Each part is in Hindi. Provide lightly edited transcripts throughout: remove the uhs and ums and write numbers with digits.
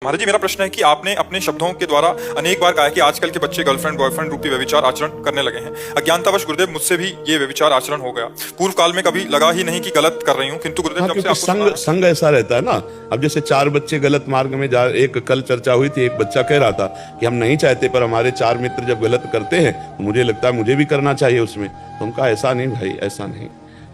महाराज जी, मेरा प्रश्न है कि आपने अपने शब्दों के द्वारा अनेक बार कहा कि आजकल के बच्चे गर्लफ्रेंड बॉयफ्रेंड रूपी व्यभिचार आचरण करने लगे हैं। अज्ञानतावश गुरुदेव मुझसे भी ये व्यभिचार आचरण हो गया। पूर्व काल में कभी लगा ही नहीं कि गलत कर रही हूँ, किंतु गुरुदेव जब से आपको संग ऐसा रहता है ना। अब जैसे 4 बच्चे गलत मार्ग में जा, एक कल चर्चा हुई थी, एक बच्चा कह रहा था कि हम नहीं चाहते पर हमारे 4 मित्र जब गलत करते हैं तो मुझे लगता है मुझे भी करना चाहिए उसमें। तो हम कहा ऐसा नहीं भाई, ऐसा नहीं।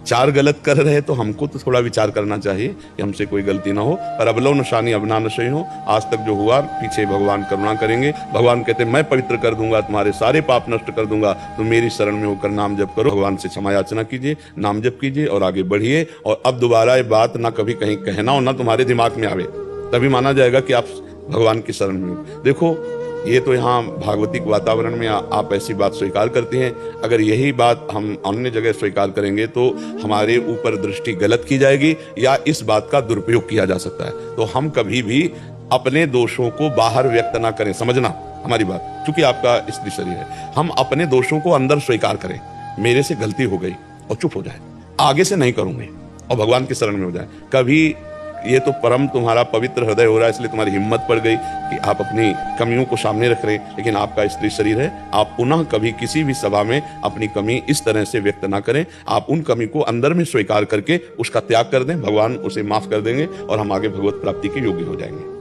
4 गलत कर रहे हैं तो हमको तो थोड़ा विचार करना चाहिए कि हमसे कोई गलती ना हो। पर अबलो नशानी अबना नशे हो, आज तक जो हुआ पीछे भगवान करुणा करेंगे। भगवान कहते मैं पवित्र कर दूंगा, तुम्हारे सारे पाप नष्ट कर दूंगा, तो मेरी शरण में होकर नाम जप करो, भगवान से क्षमा याचना कीजिए, नाम जप कीजिए और आगे बढ़िए। और अब दोबारा ये बात ना कभी कहीं कहना हो ना तुम्हारे दिमाग में आवे, तभी माना जाएगा कि आप भगवान की शरण में हो। देखो ये तो यहाँ भागवतिक वातावरण में आप ऐसी बात स्वीकार करते हैं। अगर यही बात हम अन्य जगह स्वीकार करेंगे तो हमारे ऊपर दृष्टि गलत की जाएगी या इस बात का दुरुपयोग किया जा सकता है। तो हम कभी भी अपने दोषों को बाहर व्यक्त ना करें, समझना हमारी बात। क्योंकि आपका स्त्री शरीर है, हम अपने दोषों को अंदर स्वीकार करें, मेरे से गलती हो गई और चुप हो जाए, आगे से नहीं करूंगे और भगवान की शरण में हो जाए। कभी ये तो परम तुम्हारा पवित्र हृदय हो रहा है, इसलिए तुम्हारी हिम्मत पड़ गई कि आप अपनी कमियों को सामने रख रहे हैं। लेकिन आपका स्त्री शरीर है, आप पुनः कभी किसी भी सभा में अपनी कमी इस तरह से व्यक्त ना करें। आप उन कमी को अंदर में स्वीकार करके उसका त्याग कर दें, भगवान उसे माफ कर देंगे और हम आगे भगवत प्राप्ति के योग्य हो जाएंगे।